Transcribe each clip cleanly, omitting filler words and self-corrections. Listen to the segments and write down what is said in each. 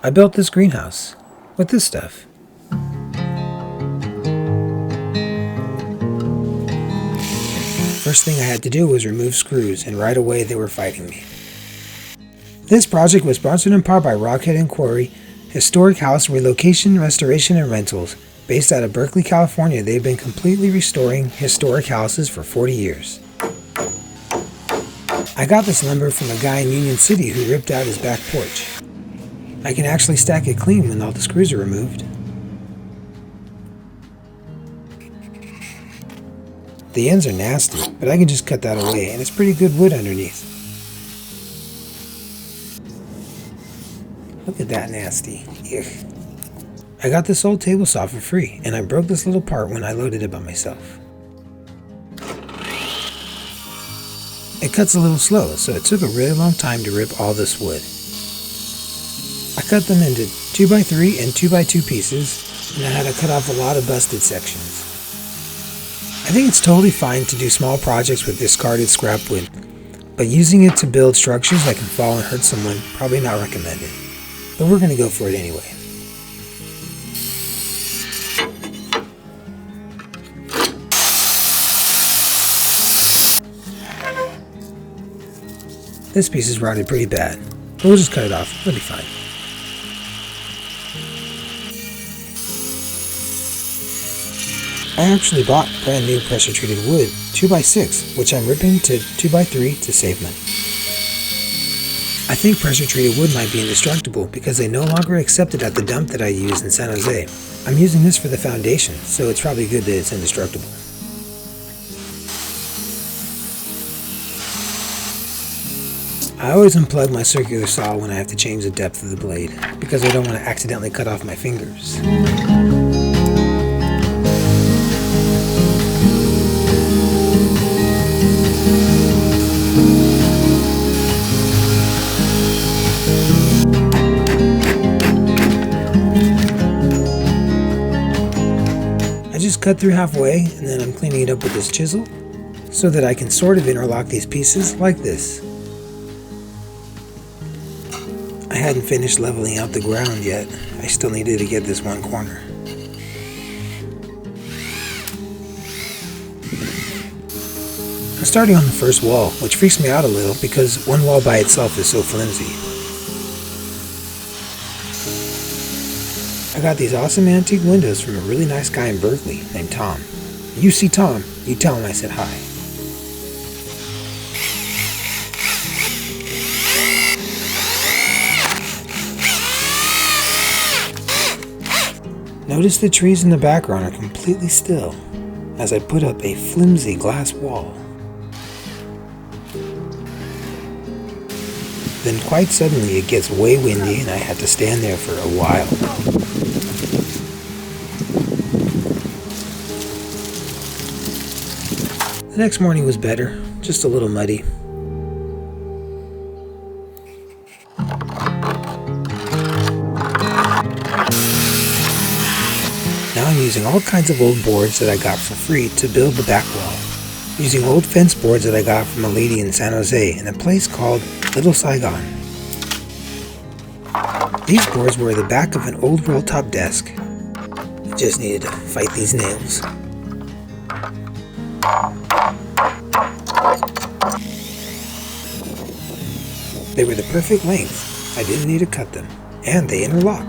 I built this greenhouse with this stuff. First thing I had to do was remove screws, and right away they were fighting me. This project was sponsored in part by Rockhead & Quarry, Historic House Relocation, Restoration, and Rentals. Based out of Berkeley, California, they've been completely restoring historic houses for 40 years. I got this lumber from a guy in Union City who ripped out his back porch. I can actually stack it clean when all the screws are removed. The ends are nasty, but I can just cut that away, and it's pretty good wood underneath. Look at that nasty. Ugh. I got this old table saw for free, and I broke this little part when I loaded it by myself. It cuts a little slow, so it took a really long time to rip all this wood. I cut them into 2x3 and 2x2 pieces, and I had to cut off a lot of busted sections. I think it's totally fine to do small projects with discarded scrap wood, but using it to build structures that can fall and hurt someone, probably not recommended. But we're going to go for it anyway. This piece is rotted pretty bad, but we'll just cut it off. It'll be fine. I actually bought brand new pressure treated wood 2x6, which I'm ripping to 2x3 to save money. I think pressure treated wood might be indestructible because they no longer accept it at the dump that I use in San Jose. I'm using this for the foundation, so it's probably good that it's indestructible. I always unplug my circular saw when I have to change the depth of the blade, because I don't want to accidentally cut off my fingers. I just cut through halfway, and then I'm cleaning it up with this chisel, so that I can sort of interlock these pieces like this. I hadn't finished leveling out the ground yet. I still needed to get this one corner. I'm starting on the first wall, which freaks me out a little because one wall by itself is so flimsy. I got these awesome antique windows from a really nice guy in Berkeley named Tom. You see Tom, you tell him I said hi. Notice the trees in the background are completely still as I put up a flimsy glass wall. Then quite suddenly it gets way windy and I had to stand there for a while. The next morning was better, just a little muddy. Now I'm using all kinds of old boards that I got for free to build the back wall. Using old fence boards that I got from a lady in San Jose in a place called Little Saigon. These boards were the back of an old roll-top desk. I just needed to fight these nails. They were the perfect length. I didn't need to cut them. And they interlock.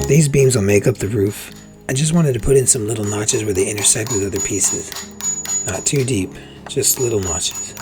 These beams will make up the roof. I just wanted to put in some little notches where they intersect with other pieces. Not too deep, just little notches.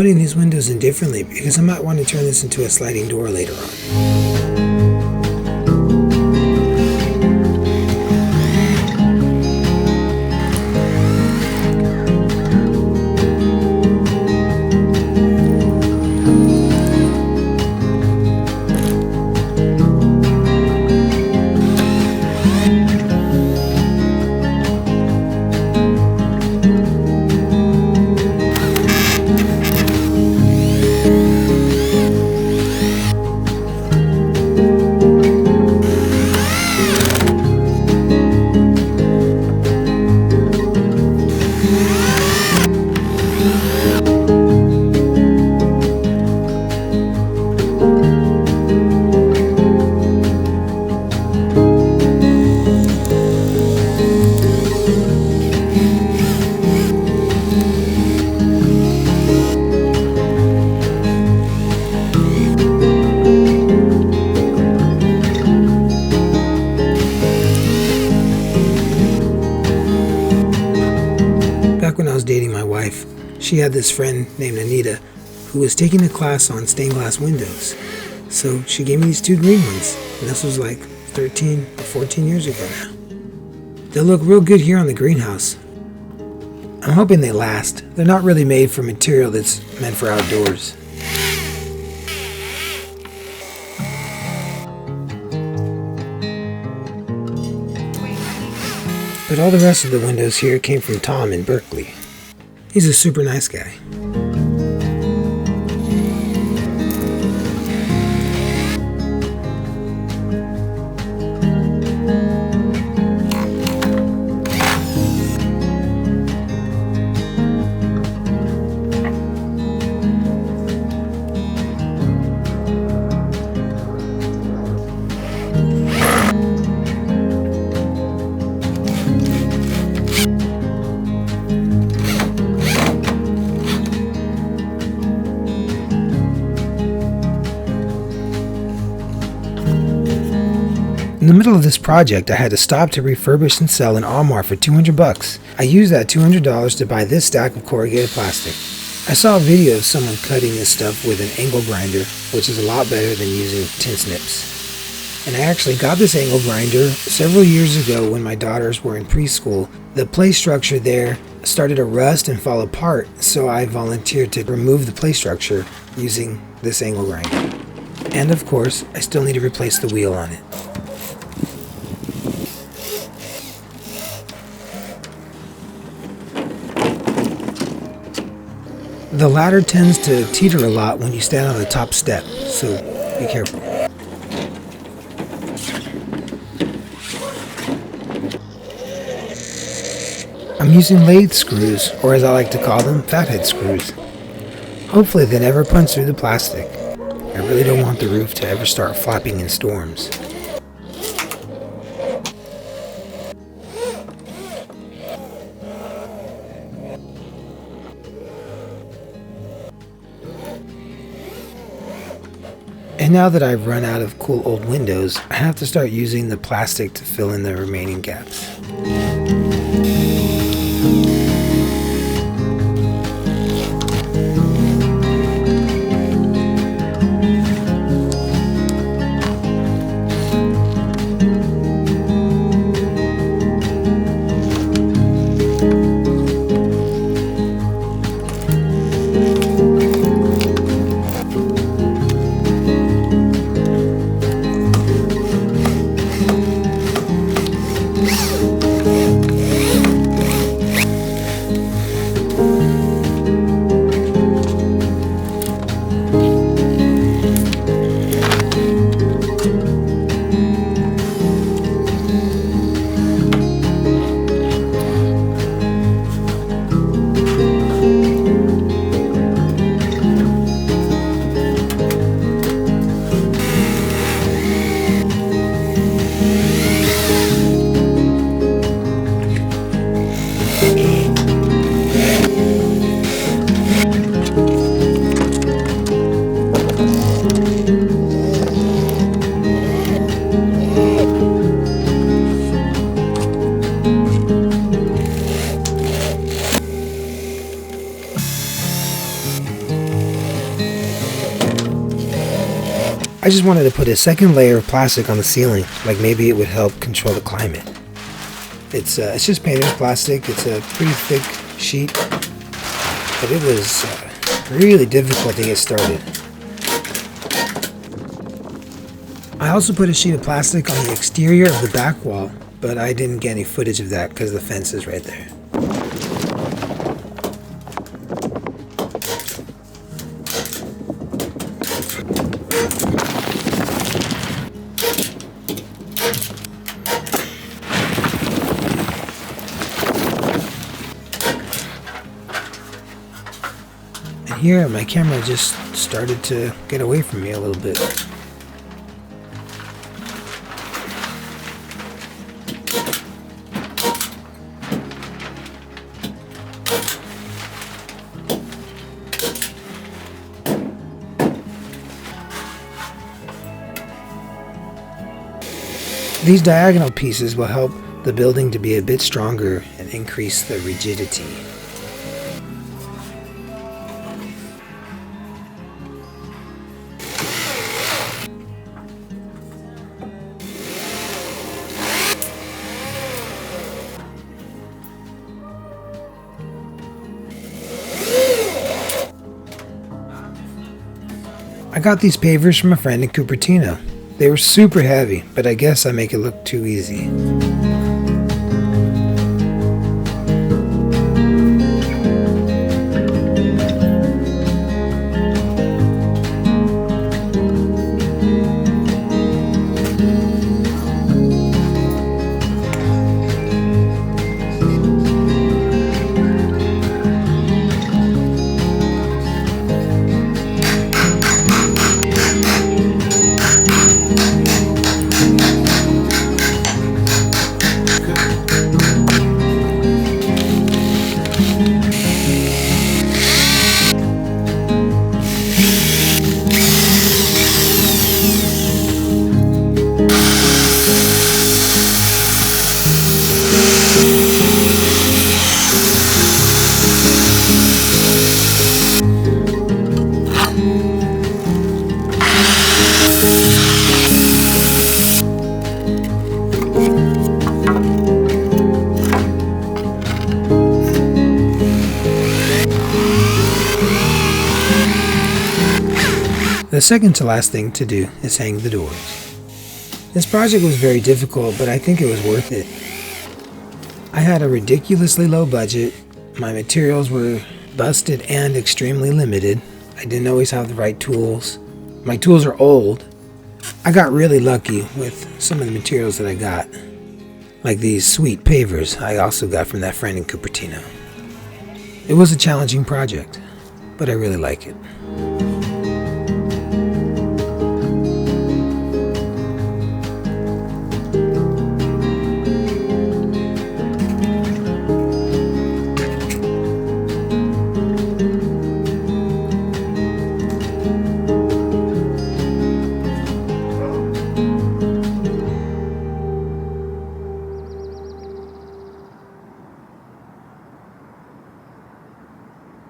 putting these windows in differently because I might want to turn this into a sliding door later on. Back when I was dating my wife, she had this friend named Anita who was taking a class on stained glass windows. So she gave me these two green ones, and this was like 13 or 14 years ago now. They look real good here on the greenhouse. I'm hoping they last. They're not really made for material that's meant for outdoors. But all the rest of the windows here came from Tom in Berkeley. He's a super nice guy. In the middle of this project, I had to stop to refurbish and sell an armoire for $200. I used that $200 to buy this stack of corrugated plastic. I saw a video of someone cutting this stuff with an angle grinder, which is a lot better than using tin snips. And I actually got this angle grinder several years ago when my daughters were in preschool. The play structure there started to rust and fall apart, so I volunteered to remove the play structure using this angle grinder. And of course, I still need to replace the wheel on it. The ladder tends to teeter a lot when you stand on the top step, so be careful. I'm using lathe screws, or as I like to call them, fathead screws. Hopefully they never punch through the plastic. I really don't want the roof to ever start flapping in storms. And now that I've run out of cool old windows, I have to start using the plastic to fill in the remaining gaps. I just wanted to put a second layer of plastic on the ceiling, like maybe it would help control the climate. It's just painter's plastic. It's a pretty thick sheet, but it was really difficult to get started. I also put a sheet of plastic on the exterior of the back wall, but I didn't get any footage of that because the fence is right there. And here my camera just started to get away from me a little bit. These diagonal pieces will help the building to be a bit stronger and increase the rigidity. I got these pavers from a friend in Cupertino. They were super heavy, but I guess I make it look too easy. The second to last thing to do is hang the doors. This project was very difficult, but I think it was worth it. I had a ridiculously low budget, my materials were busted and extremely limited, I didn't always have the right tools, my tools are old. I got really lucky with some of the materials that I got, like these sweet pavers I also got from that friend in Cupertino. It was a challenging project, but I really like it.